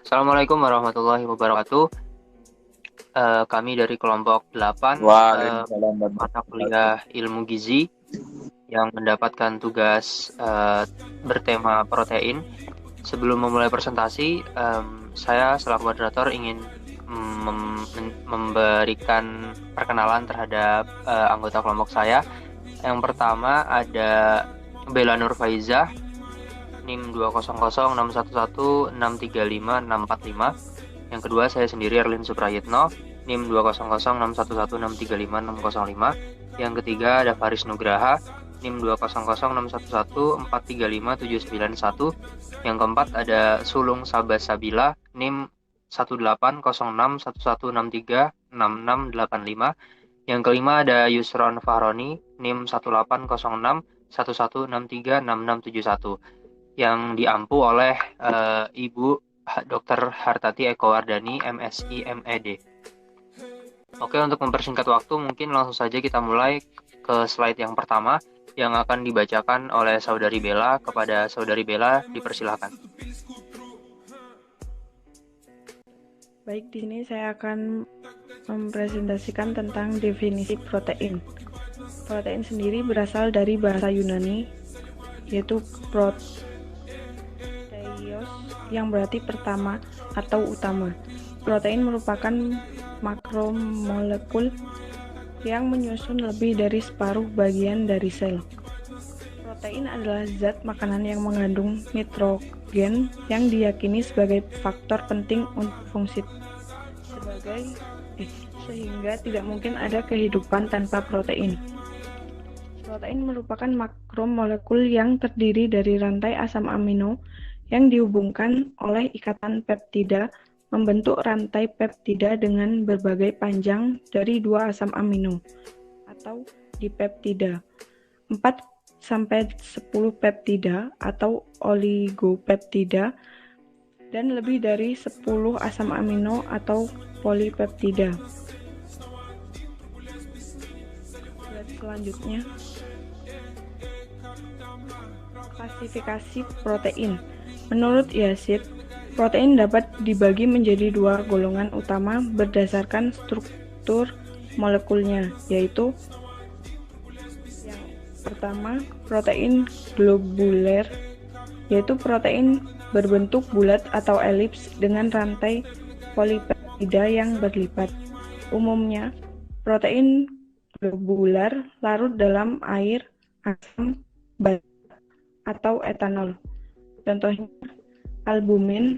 Assalamualaikum warahmatullahi wabarakatuh. Kami dari kelompok 8, Waalaikumsalam mata warahmatullahi wabarakatuh. kuliah Ilmu Gizi yang mendapatkan tugas bertema protein. Sebelum memulai presentasi, saya selaku moderator ingin memberikan perkenalan terhadap anggota kelompok saya. Yang pertama ada Bella Nur Faizah, NIM 20061163565. Yang kedua, saya sendiri Erlin Suprayitno, NIM 200611611635605. Yang ketiga ada Faris Nugraha, NIM 2006011435791. Yang keempat ada Sulung Sabas Sabila, NIM 18061163635. Yang kelima ada Yusron Fahroni, NIM 1806111636671 yang diampu oleh Ibu Dr. Hartati Eko Wardani, MSI MED. Oke, untuk mempersingkat waktu, mungkin langsung saja kita mulai ke slide yang pertama yang akan dibacakan oleh Saudari Bella. Kepada Saudari Bella, dipersilakan. Baik, di sini saya akan mempresentasikan tentang definisi protein. Protein sendiri berasal dari bahasa Yunani, yaitu proteios, yang berarti pertama atau utama. Protein merupakan makromolekul yang menyusun lebih dari separuh bagian dari sel. Protein adalah zat makanan yang mengandung nitrogen yang diyakini sebagai faktor penting untuk fungsi sehingga tidak mungkin ada kehidupan tanpa protein. Protein merupakan makromolekul yang terdiri dari rantai asam amino yang dihubungkan oleh ikatan peptida membentuk rantai peptida dengan berbagai panjang dari 2 asam amino atau dipeptida, 4-10 peptida atau oligopeptida, dan lebih dari 10 asam amino atau polipeptida. Selanjutnya, klasifikasi protein. Menurut IASID, protein dapat dibagi menjadi 2 golongan utama berdasarkan struktur molekulnya, yaitu yang pertama, protein globuler, yaitu protein berbentuk bulat atau elips dengan rantai polipeptida yang berlipat. Umumnya, protein globular larut dalam air, asam, basa, atau etanol. Contohnya, albumin,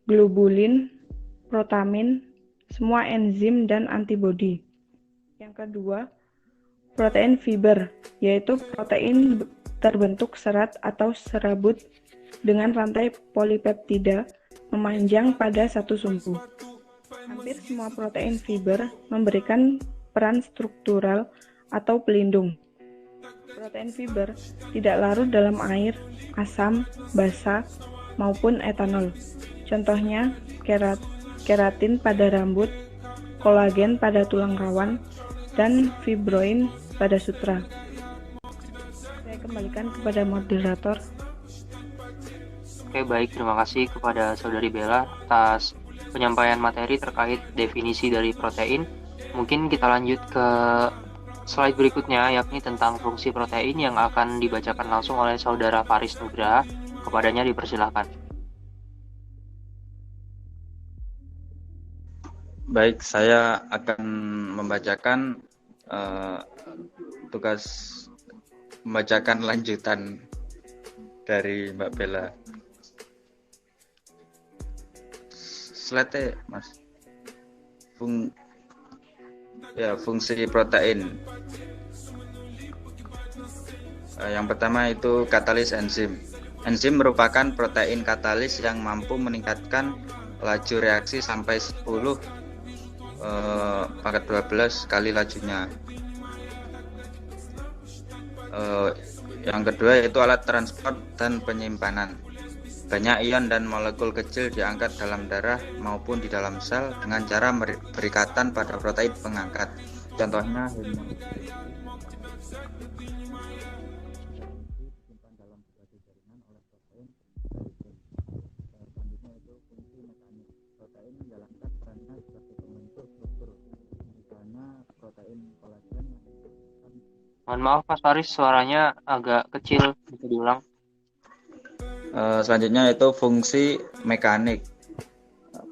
globulin, protamin, semua enzim dan antibodi. Yang kedua, protein fiber, yaitu protein terbentuk serat atau serabut dengan rantai polipeptida memanjang pada satu sumbu. Hampir semua protein fiber memberikan peran struktural atau pelindung. Protein fiber tidak larut dalam air, asam, basa, maupun etanol. Contohnya, keratin pada rambut, kolagen pada tulang rawan, dan fibroin pada sutra. Saya kembalikan kepada moderator. Oke, baik. Terima kasih kepada Saudari Bella atas penyampaian materi terkait definisi dari protein. Mungkin kita lanjut ke slide berikutnya, yakni tentang fungsi protein yang akan dibacakan langsung oleh Saudara Faris Nugraha. Kepadanya dipersilakan. Baik, saya akan membacakan tugas membacakan lanjutan dari Mbak Bella. Slide, Mas. Fungsi protein. Yang pertama itu katalis enzim. Enzim merupakan protein katalis yang mampu meningkatkan laju reaksi sampai 10 pangkat 12 kali lajunya. Yang kedua yaitu alat transport dan penyimpanan. Banyak ion dan molekul kecil diangkat dalam darah maupun di dalam sel dengan cara berikatan pada protein pengangkat. Contohnya Mohon maaf Mas Faris, suaranya agak kecil, bisa diulang. Selanjutnya itu fungsi mekanik.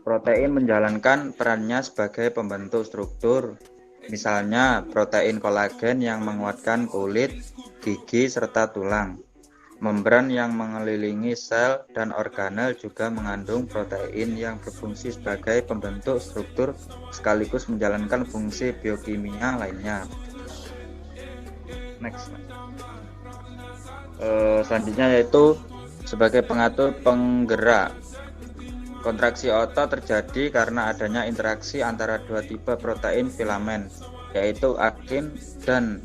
Protein menjalankan perannya sebagai pembentuk struktur. Misalnya protein kolagen yang menguatkan kulit, gigi, serta tulang. Membran yang mengelilingi sel dan organel juga mengandung protein yang berfungsi sebagai pembentuk struktur sekaligus menjalankan fungsi biokimia lainnya. Next. Selanjutnya yaitu sebagai pengatur penggerak. Kontraksi otot terjadi karena adanya interaksi antara dua tipe protein filamen, yaitu aktin dan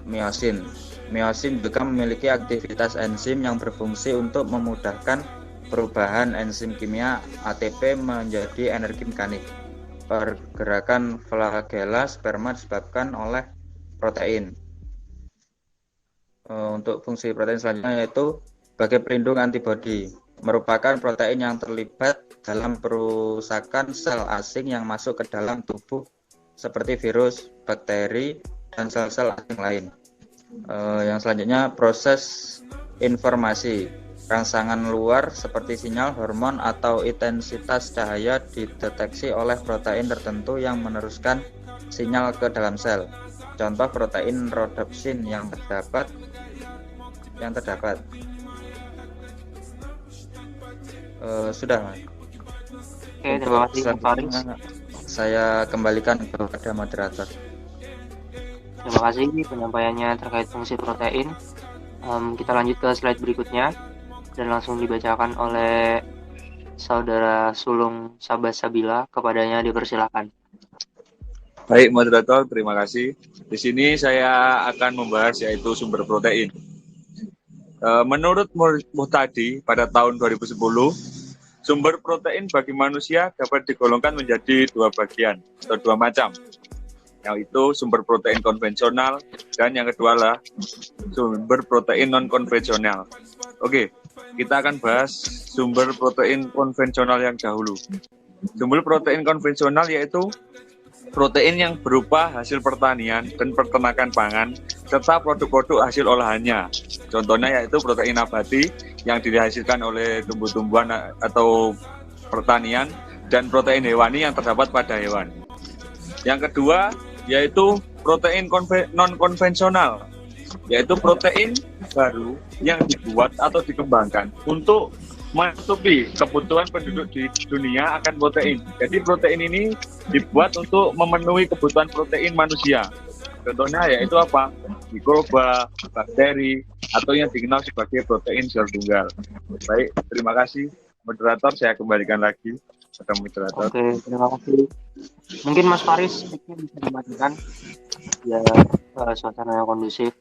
miosin. Miosin juga memiliki aktivitas enzim yang berfungsi untuk memudahkan perubahan enzim kimia ATP menjadi energi mekanik. Pergerakan flagella sperma disebabkan oleh protein. Untuk fungsi protein selanjutnya yaitu sebagai pelindung antibodi, merupakan protein yang terlibat dalam perusakan sel asing yang masuk ke dalam tubuh seperti virus, bakteri, dan sel-sel asing lain. Yang selanjutnya proses informasi. Rangsangan luar seperti sinyal, hormon, atau intensitas cahaya dideteksi oleh protein tertentu yang meneruskan sinyal ke dalam sel. Contoh protein rhodopsin yang terdapat. Sudah, Mas. Oke, terima kasih Mas Faris. Saya kembalikan kepada moderator. Terima kasih penyampaiannya terkait fungsi protein. Kita lanjut ke slide berikutnya dan langsung dibacakan oleh Saudara Sulung Sabasabila. Kepadanya dipersilakan. Baik, moderator, terima kasih. Di sini saya akan membahas yaitu sumber protein. Menurut Muhtadi pada tahun 2010, sumber protein bagi manusia dapat digolongkan menjadi dua bagian atau dua macam, yaitu sumber protein konvensional dan yang kedua adalah sumber protein non-konvensional. Oke, kita akan bahas sumber protein konvensional yang dahulu. Sumber protein konvensional yaitu protein yang berupa hasil pertanian dan peternakan pangan serta produk-produk hasil olahannya. Contohnya yaitu protein nabati yang dihasilkan oleh tumbuh-tumbuhan atau pertanian dan protein hewani yang terdapat pada hewan. Yang kedua yaitu protein non-konvensional, yaitu protein baru yang dibuat atau dikembangkan untuk menutupi kebutuhan penduduk di dunia akan protein. Jadi protein ini dibuat untuk memenuhi kebutuhan protein manusia. Contohnya yaitu apa? Mikroba, bakteri, atau yang dikenal sebagai protein sel tunggal. Baik, terima kasih. Moderator, saya kembalikan lagi kepada moderator. Oke, terima kasih. Mungkin Mas Faris bisa dimatikan ya, suasana yang kondusif.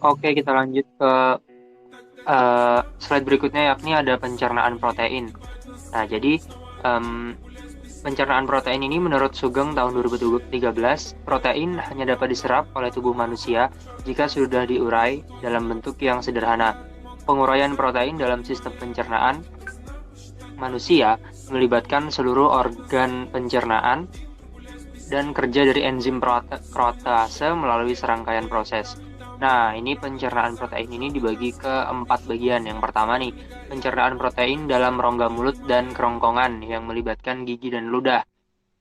Oke, kita lanjut ke slide berikutnya, yakni ada pencernaan protein. Nah, jadi pencernaan protein ini menurut Sugeng tahun 2013, protein hanya dapat diserap oleh tubuh manusia jika sudah diurai dalam bentuk yang sederhana. Penguraian protein dalam sistem pencernaan manusia melibatkan seluruh organ pencernaan dan kerja dari enzim protease melalui serangkaian proses. Nah, ini pencernaan protein ini dibagi ke 4 bagian. Yang pertama nih, pencernaan protein dalam rongga mulut dan kerongkongan yang melibatkan gigi dan ludah.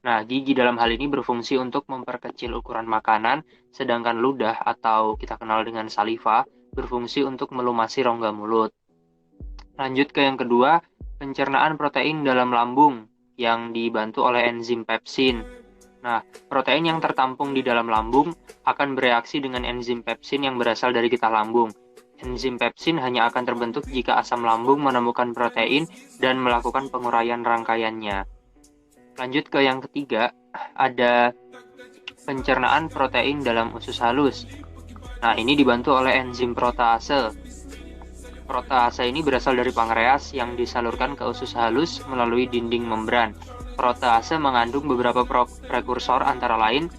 Nah, gigi dalam hal ini berfungsi untuk memperkecil ukuran makanan, sedangkan ludah atau kita kenal dengan saliva berfungsi untuk melumasi rongga mulut. Lanjut ke yang kedua, pencernaan protein dalam lambung yang dibantu oleh enzim pepsin. Nah, protein yang tertampung di dalam lambung akan bereaksi dengan enzim pepsin yang berasal dari getah lambung. Enzim pepsin hanya akan terbentuk jika asam lambung menemukan protein dan melakukan penguraian rangkaiannya. Lanjut ke yang ketiga, ada pencernaan protein dalam usus halus. Nah, ini dibantu oleh enzim protease. Protease ini berasal dari pankreas yang disalurkan ke usus halus melalui dinding membran. Protease mengandung beberapa prekursor antara lain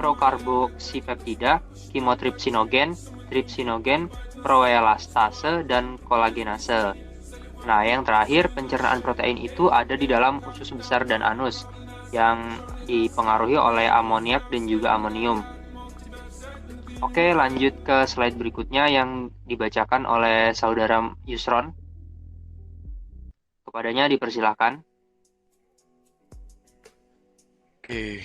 prokarboksipeptida, kimotripsinogen, tripsinogen, proelastase, dan kolagenase. Nah, yang terakhir, pencernaan protein itu ada di dalam usus besar dan anus, yang dipengaruhi oleh amoniak dan juga amonium. Oke, lanjut ke slide berikutnya yang dibacakan oleh saudara Yusron. Kepadanya dipersilahkan. Oke,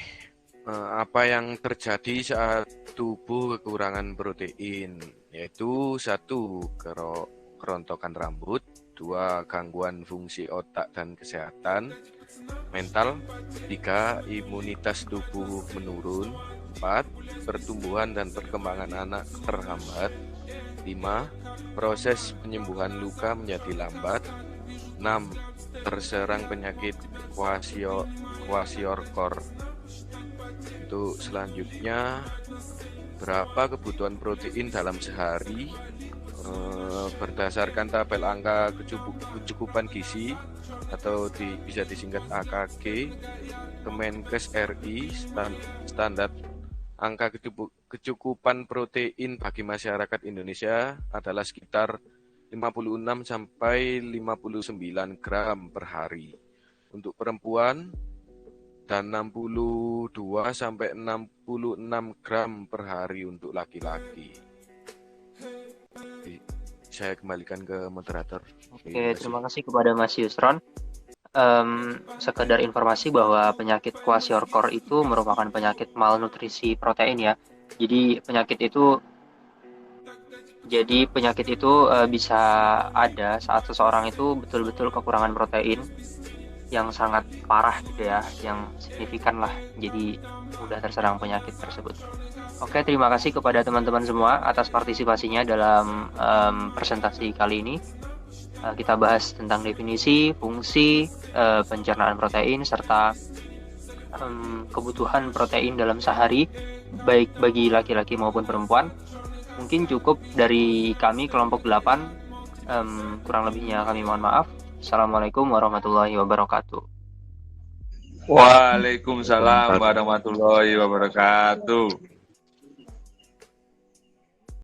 apa yang terjadi saat tubuh kekurangan protein? Yaitu 1. Kerontokan rambut, 2. Gangguan fungsi otak dan kesehatan mental, 3. Imunitas tubuh menurun, 4. Pertumbuhan dan perkembangan anak terhambat, 5. Proses penyembuhan luka menjadi lambat, 6. Terserang penyakit kwashiorkor. Untuk selanjutnya, berapa kebutuhan protein dalam sehari? Berdasarkan tabel angka kecukupan gizi atau bisa disingkat AKG Kemenkes RI, standar angka kecukupan protein bagi masyarakat Indonesia adalah sekitar 56 sampai 59 gram per hari untuk perempuan dan 62 sampai 66 gram per hari untuk laki-laki. Saya kembalikan ke moderator. Oke, terima kasih kepada Mas Yusron. Sekedar informasi bahwa penyakit kwashiorkor itu merupakan penyakit malnutrisi protein ya. Jadi penyakit itu bisa ada saat seseorang itu betul-betul kekurangan protein yang sangat parah gitu ya, yang signifikan lah. Jadi mudah terserang penyakit tersebut. Oke, terima kasih kepada teman-teman semua atas partisipasinya dalam presentasi kali ini. Kita bahas tentang definisi, fungsi, pencernaan protein, serta kebutuhan protein dalam sehari, baik bagi laki-laki maupun perempuan. Mungkin cukup dari kami kelompok 8, kurang lebihnya kami mohon maaf. Assalamualaikum warahmatullahi wabarakatuh. Waalaikumsalam warahmatullahi wabarakatuh.